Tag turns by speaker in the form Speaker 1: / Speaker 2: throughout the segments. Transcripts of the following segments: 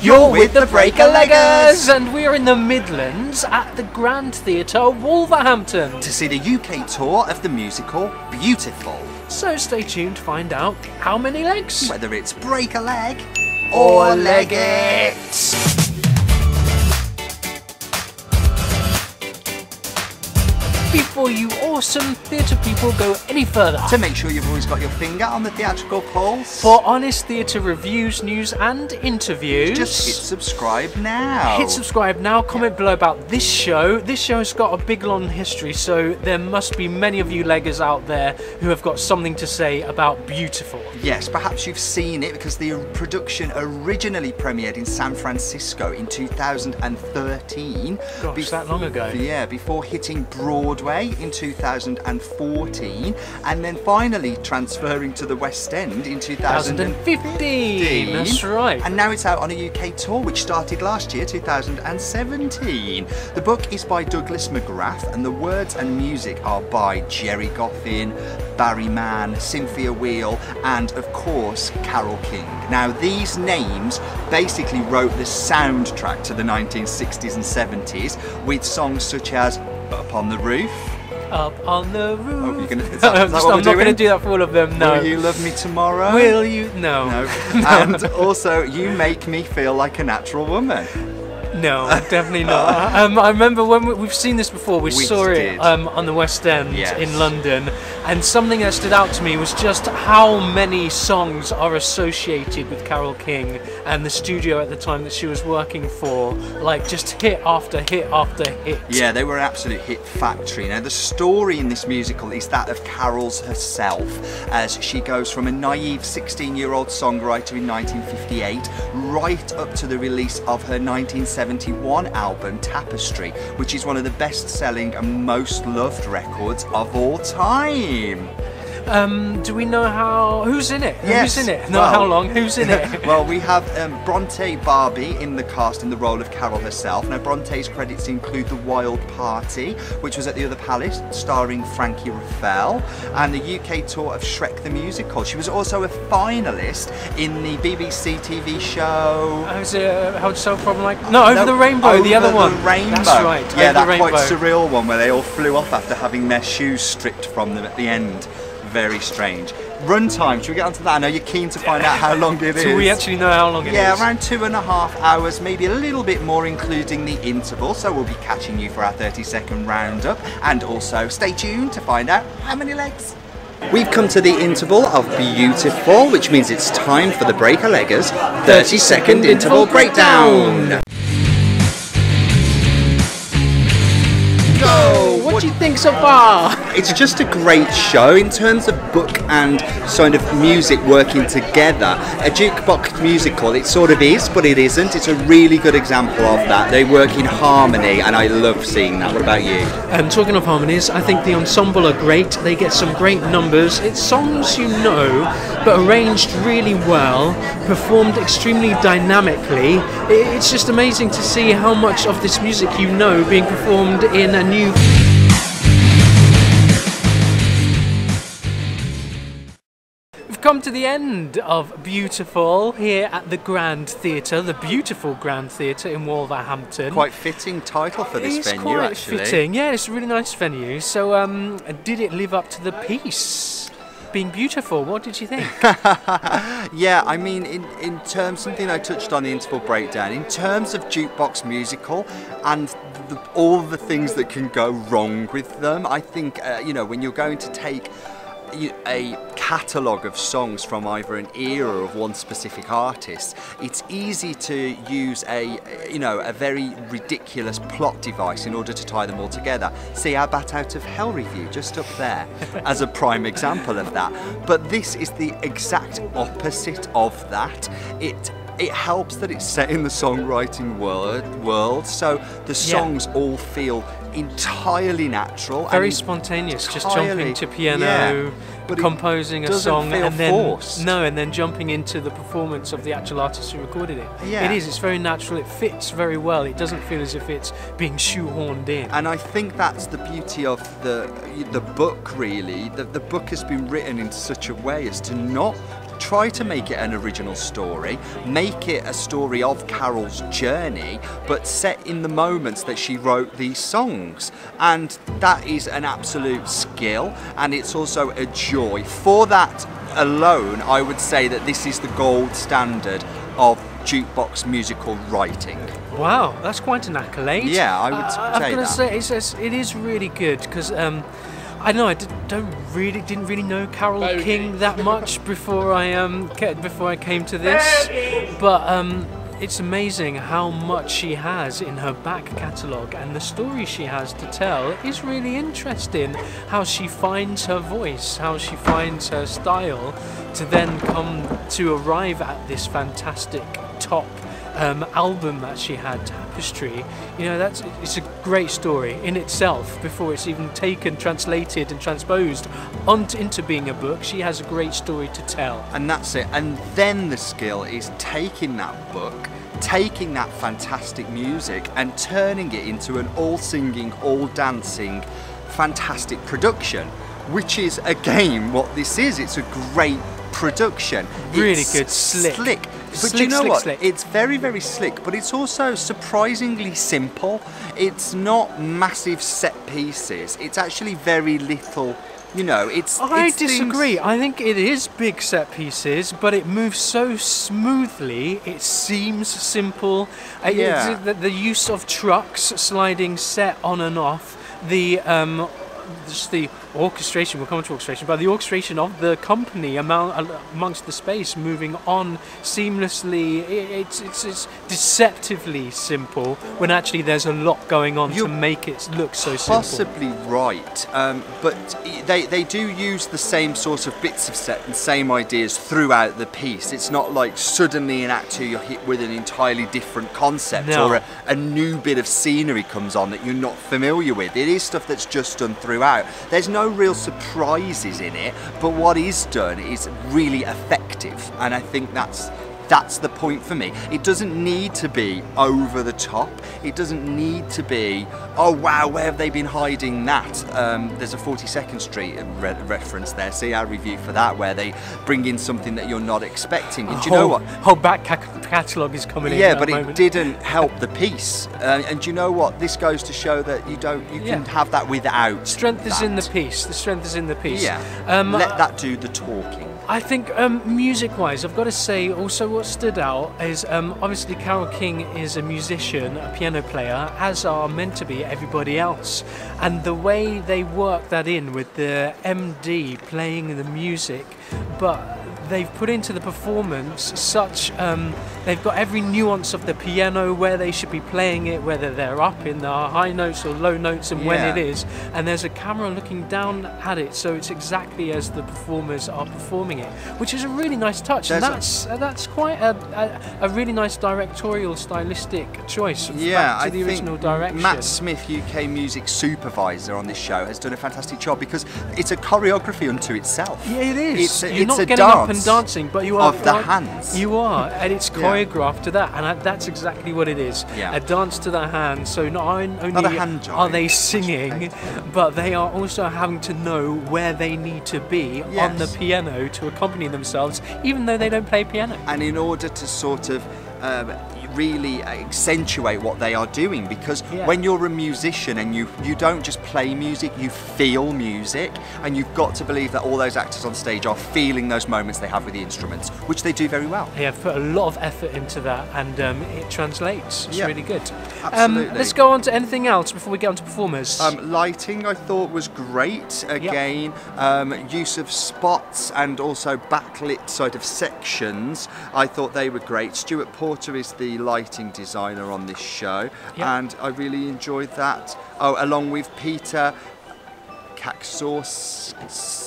Speaker 1: You're with the Break-a-Leggers! And we're in the Midlands at the Grand Theatre, Wolverhampton.
Speaker 2: To see the UK tour of the musical Beautiful.
Speaker 1: So stay tuned to find out how many legs.
Speaker 2: Whether it's break a leg or leg it.
Speaker 1: Before you awesome theatre people go any further,
Speaker 2: to make sure you've always got your finger on the theatrical pulse,
Speaker 1: for honest theatre reviews, news and interviews,
Speaker 2: just hit subscribe now.
Speaker 1: Hit subscribe now, comment below about this show. This show's got a big long history, so there must be many of you leggers out there who have got something to say about Beautiful.
Speaker 2: Yes, perhaps you've seen it because the production originally premiered in San Francisco in 2013.
Speaker 1: Gosh, that long ago.
Speaker 2: Yeah, before hitting Broadway in 2014 and then finally transferring to the West End in 2015.
Speaker 1: That's right.
Speaker 2: And now it's out on a UK tour which started last year, 2017. The book is by Douglas McGrath and the words and music are by Gerry Goffin, Mann, Cynthia Weil and of course Carole King. Now these names basically wrote the soundtrack to the 1960s and 70s with songs such as Up on the Roof.
Speaker 1: Up on the roof.
Speaker 2: Oh, you're gonna, is
Speaker 1: I'm
Speaker 2: that
Speaker 1: not going to do that for all of them, no.
Speaker 2: Will you love me tomorrow?
Speaker 1: Will you? No.
Speaker 2: No. And also, you make me feel like a natural woman.
Speaker 1: No, definitely not. I remember when we've seen this before, we saw it on the West End in London, and something that stood out to me was just how many songs are associated with Carole King and the studio at the time that she was working for, like just hit after hit after hit.
Speaker 2: Yeah, they were an absolute hit factory. Now the story in this musical is that of Carole's herself, as she goes from a naive 16-year-old songwriter in 1958 right up to the release of her 1971 album Tapestry, which is one of the best-selling and most loved records of all time.
Speaker 1: Do we know who's in it?
Speaker 2: Yes.
Speaker 1: Who's in it? Not how long, who's in it?
Speaker 2: Well, we have BRONTÉ BARBÉ in the cast in the role of Carole herself. Now, BRONTÉ's credits include The Wild Party, which was at the Other Palace, starring Frankie Raphael, and the UK tour of Shrek the Musical. She was also a finalist in the BBC TV show...
Speaker 1: How's to Solve a Problem Like... No, Over the Rainbow, the other one.
Speaker 2: Over the Rainbow.
Speaker 1: That's right,
Speaker 2: yeah,
Speaker 1: that
Speaker 2: quite surreal one where they all flew off after having their shoes stripped from them at the end. Very strange. Runtime, should we get onto that? I know you're keen to find out how long it is.
Speaker 1: Do we actually know how long it is?
Speaker 2: Yeah, around 2.5 hours, maybe a little bit more including the interval, so we'll be catching you for our 30-second roundup, and also stay tuned to find out how many legs. We've come to the interval of Beautiful, which means it's time for the Break-a-Leggers 30-second interval breakdown. Go!
Speaker 1: What do you think so far?
Speaker 2: It's just a great show in terms of book and sort of music working together. A jukebox musical, it sort of is, but it isn't. It's a really good example of that. They work in harmony, and I love seeing that. What about you?
Speaker 1: And talking of harmonies, I think the ensemble are great. They get some great numbers. It's songs you know, but arranged really well, performed extremely dynamically. It's just amazing to see how much of this music you know being performed in a new... Come to the end of Beautiful here at the Grand Theatre, the beautiful Grand Theatre in Wolverhampton.
Speaker 2: Quite fitting title for this venue,
Speaker 1: quite
Speaker 2: actually.
Speaker 1: Fitting, yeah, it's a really nice venue. So, did it live up to the piece? Being beautiful, what did you think?
Speaker 2: Yeah, I mean, in terms, something I touched on the interval breakdown, in terms of jukebox musical and all the things that can go wrong with them, I think, you know, when you're going to take a catalogue of songs from either an era of one specific artist, it's easy to use a very ridiculous plot device in order to tie them all together. See our Bat Out of Hell review just up there as a prime example of that. But this is the exact opposite of that. It helps that it's set in the songwriting world, so the songs all feel entirely natural.
Speaker 1: Very spontaneous, just jumping to piano, composing a song, and then jumping into the performance of the actual artist who recorded it.
Speaker 2: Yeah.
Speaker 1: It's very natural, it fits very well, it doesn't feel as if it's being shoehorned in.
Speaker 2: And I think that's the beauty of the book, really. The book has been written in such a way as to not try to make it an original story, make it a story of Carole's journey, but set in the moments that she wrote these songs. And that is an absolute skill, and it's also a joy. For that alone, I would say that this is the gold standard of jukebox musical writing.
Speaker 1: Wow, that's quite an accolade.
Speaker 2: Yeah, I would say that.
Speaker 1: I've got to say, it is really good, because I know I didn't really know Carole King that much before I came to this, but it's amazing how much she has in her back catalogue, and the story she has to tell is really interesting. How she finds her voice, how she finds her style, to then come to arrive at this fantastic top album that she had, Tapestry. You know, it's a great story in itself. Before it's even taken, translated and transposed into being a book, she has a great story to tell.
Speaker 2: And that's it. And then the skill is taking that book, taking that fantastic music and turning it into an all singing, all dancing, fantastic production, which is again what this is. It's a great production.
Speaker 1: Really
Speaker 2: it's
Speaker 1: good, slick.
Speaker 2: But do you know what? It's very, very slick, but it's also surprisingly simple. It's not massive set pieces. It's actually very little, you know,
Speaker 1: I disagree. I think it is big set pieces, but it moves so smoothly. It seems simple.
Speaker 2: Yeah.
Speaker 1: The use of trucks sliding set on and off, just the orchestration, we'll come to orchestration, but the orchestration of the company amongst the space moving on seamlessly, it's deceptively simple when actually there's a lot going on to make it look so simple.
Speaker 2: Possibly right, but they do use the same sort of bits of set and same ideas throughout the piece. It's not like suddenly in Act 2 you're hit with an entirely different concept, or a new bit of scenery comes on that you're not familiar with. It is stuff that's just done throughout. There's no real surprises in it, but what is done is really effective, and I think that's the point for me. It doesn't need to be over the top. It doesn't need to be, oh wow, where have they been hiding that? There's a 42nd Street reference there. See our review for that, where they bring in something that you're not expecting. And do you know what?
Speaker 1: Whole back catalogue is coming in.
Speaker 2: Yeah, but it didn't help the piece. And do you know what? This goes to show that you can have that without.
Speaker 1: Strength is in the piece. The strength is in the piece.
Speaker 2: Yeah. Let that do the talking.
Speaker 1: I think music-wise, I've got to say also what stood out is obviously Carole King is a musician, a piano player, as are meant to be everybody else. And the way they work that in with the MD playing the music, but they've put into the performance such, they've got every nuance of the piano, where they should be playing it, whether they're up in the high notes or low notes, and when it is, and there's a camera looking down at it, so it's exactly as the performers are performing it, which is a really nice touch. And that's quite a really nice directorial stylistic choice. Back to the original direction.
Speaker 2: Matt Smith, UK music supervisor on this show, has done a fantastic job, because it's a choreography unto itself.
Speaker 1: Yeah, it is.
Speaker 2: You're
Speaker 1: not
Speaker 2: a
Speaker 1: getting
Speaker 2: dance
Speaker 1: up and dancing, but you are
Speaker 2: of the hands.
Speaker 1: You are, and it's choreographed to that, and that's exactly what it is.
Speaker 2: Yeah.
Speaker 1: A dance to the hands. So not only
Speaker 2: not a hand job,
Speaker 1: are they singing, but they are also having to know where they need to be on the piano to accompany themselves, even though they don't play piano.
Speaker 2: And in order to sort of really accentuate what they are doing, because when you're a musician and you don't just play music, you feel music, and you've got to believe that all those actors on stage are feeling those moments they have with the instruments, which they do very well.
Speaker 1: They have put a lot of effort into that, and it translates. It's really good.
Speaker 2: Absolutely.
Speaker 1: Let's go on to anything else before we get on to performers.
Speaker 2: Lighting, I thought, was great. Again, use of spots and also backlit sort of sections, I thought they were great. Stuart Porter is the lighting designer on this show, and I really enjoyed that. Oh, along with Peter Kaczorowski.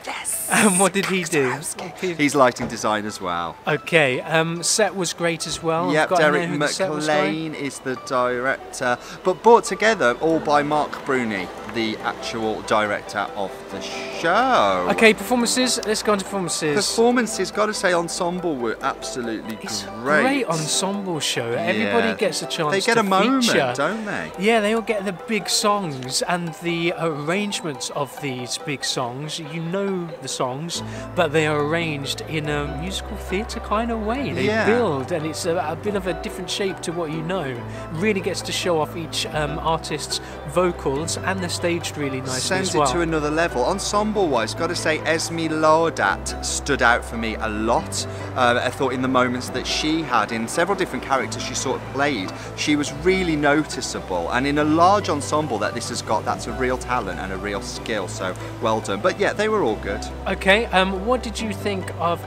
Speaker 2: Yes.
Speaker 1: And what did he do?
Speaker 2: He's lighting design as well.
Speaker 1: Okay. Set was great as well.
Speaker 2: Yep. Derek McLean is the director, but brought together all by Mark Bruni, the actual director of the show.
Speaker 1: Okay, performances. Let's go on to performances.
Speaker 2: Performances, got to say, ensemble were absolutely
Speaker 1: it's
Speaker 2: great.
Speaker 1: Great ensemble show. Everybody gets a chance.
Speaker 2: They get a moment,
Speaker 1: feature.
Speaker 2: Don't they?
Speaker 1: Yeah, they all get the big songs and the arrangements of these big songs. You know know the songs, but they are arranged in a musical theatre kind of way. They
Speaker 2: Yeah.
Speaker 1: build, and it's a bit of a different shape to what you know. Really gets to show off each artist's vocals, and they're staged really nicely
Speaker 2: Sends
Speaker 1: as well.
Speaker 2: it to another level. Ensemble-wise, got to say, Esme Laudat stood out for me a lot. I thought in the moments that she had, in several different characters she sort of played, she was really noticeable. And in a large ensemble that this has got, that's a real talent and a real skill. So well done. But yeah, they were all good.
Speaker 1: Okay, what did you think of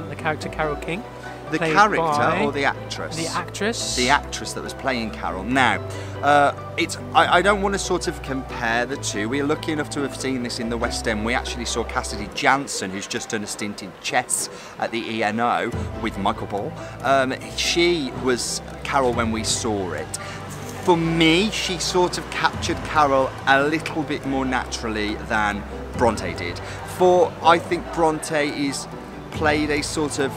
Speaker 1: the character Carole King?
Speaker 2: The
Speaker 1: Played
Speaker 2: character
Speaker 1: by
Speaker 2: or the actress?
Speaker 1: The actress.
Speaker 2: The actress that was playing Carole. Now, I don't want to sort of compare the two. We are lucky enough to have seen this in the West End. We actually saw Cassidy Jansen, who's just done a stint in chess at the ENO with Michael Ball. She was Carole when we saw it. For me, she sort of captured Carole a little bit more naturally than BRONTÉ did. For I think BRONTÉ played a sort of...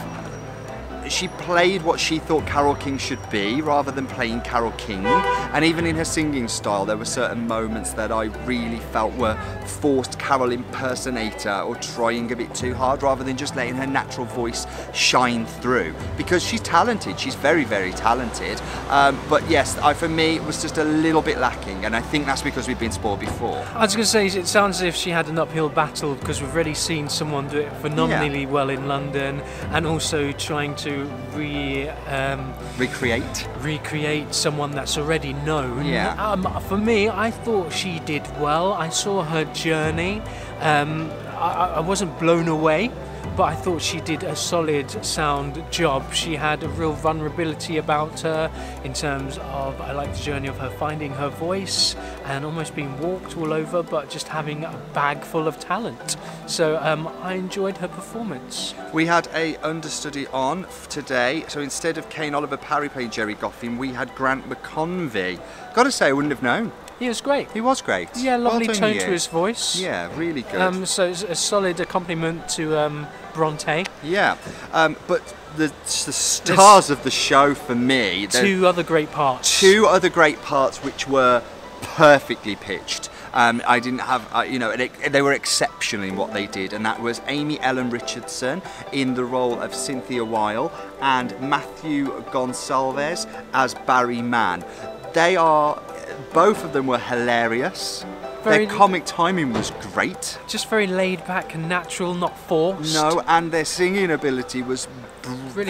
Speaker 2: She played what she thought Carole King should be rather than playing Carole King, and even in her singing style there were certain moments that I really felt were forced Carole impersonator or trying a bit too hard rather than just letting her natural voice shine through, because she's talented, she's very, very talented, but yes, for me it was just a little bit lacking, and I think that's because we've been spoiled before.
Speaker 1: I was going to say, it sounds as if she had an uphill battle, because we've already seen someone do it phenomenally well in London, and also trying to recreate someone that's already known.
Speaker 2: Yeah.
Speaker 1: For me, I thought she did well. I saw her journey. I wasn't blown away, but I thought she did a solid sound job. She had a real vulnerability about her in terms of, I like the journey of her finding her voice and almost being walked all over, but just having a bag full of talent. So I enjoyed her performance.
Speaker 2: We had a understudy on today, so instead of Kane Oliver Parry playing Gerry Goffin, we had Grant McConvey. Gotta say, I wouldn't have known.
Speaker 1: He was great.
Speaker 2: He was great.
Speaker 1: Yeah, lovely
Speaker 2: well done,
Speaker 1: tone
Speaker 2: you.
Speaker 1: to his voice.
Speaker 2: Yeah, really good.
Speaker 1: So it's a solid accompaniment to BRONTÉ.
Speaker 2: Yeah, but the stars of the show for me...
Speaker 1: Two other great parts.
Speaker 2: Two other great parts which were perfectly pitched. I didn't have, they were exceptional in what they did, and that was Amy Ellen Richardson in the role of Cynthia Weil and Matthew Gonsalves as Barry Mann. Both of them were hilarious. Their comic timing was great.
Speaker 1: Just very laid back and natural, not forced.
Speaker 2: No, and their singing ability was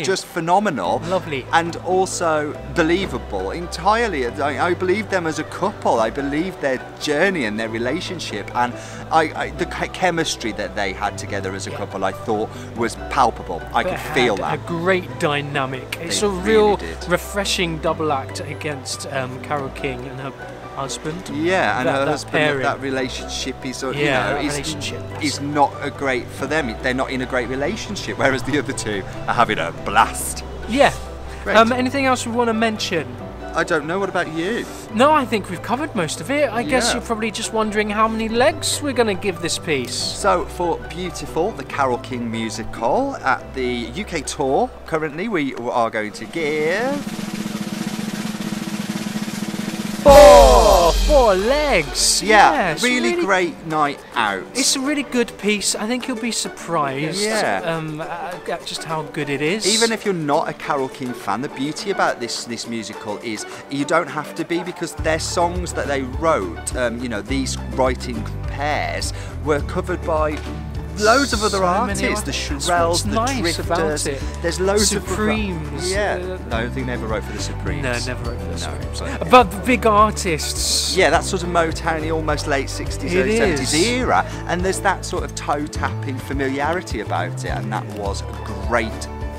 Speaker 2: just phenomenal.
Speaker 1: Lovely.
Speaker 2: And also believable entirely. I believed them as a couple. I believed their journey and their relationship, and the chemistry that they had together as a couple, I thought was palpable. I could feel that.
Speaker 1: A great dynamic. It's a real refreshing double act against Carole King and her husband.
Speaker 2: Yeah, and her husband, that relationship is, is not a great, for them, they're not in a great relationship, whereas the other two are having a blast.
Speaker 1: Yeah. Anything else we want to mention?
Speaker 2: I don't know, what about you?
Speaker 1: No, I think we've covered most of it. I guess you're probably just wondering how many legs we're going to give this piece. So
Speaker 2: for Beautiful, the Carole King musical, at the UK tour, currently we are going to give...
Speaker 1: Four legs.
Speaker 2: Yeah, really great night out.
Speaker 1: It's a really good piece. I think you'll be surprised at just how good it is.
Speaker 2: Even if you're not a Carole King fan, the beauty about this musical is you don't have to be, because their songs that they wrote, these writing pairs were covered by loads of other artists, the Shirelles, the Drifters. There's loads of
Speaker 1: Supremes.
Speaker 2: I don't think they ever wrote for the Supremes.
Speaker 1: No, never wrote for the Supremes. But the big artists.
Speaker 2: Yeah, that's sort of Motown, almost late 60s, early 70s era, and there's that sort of toe-tapping familiarity about it, and that was great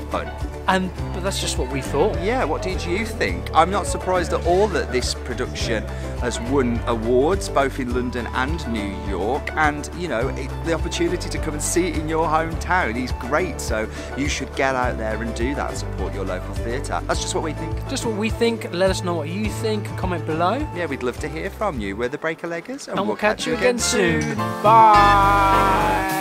Speaker 2: fun.
Speaker 1: But that's just what we thought.
Speaker 2: Yeah, what did you think? I'm not surprised at all that this production has won awards both in London and New York, and the opportunity to come and see it in your hometown is great, so you should get out there and do that and support your local theatre. That's just what we think. Just what we think. Let us know what you think. Comment below. Yeah, we'd love to hear from you. We're the Breaker Leggers, and we'll catch you again soon. Bye!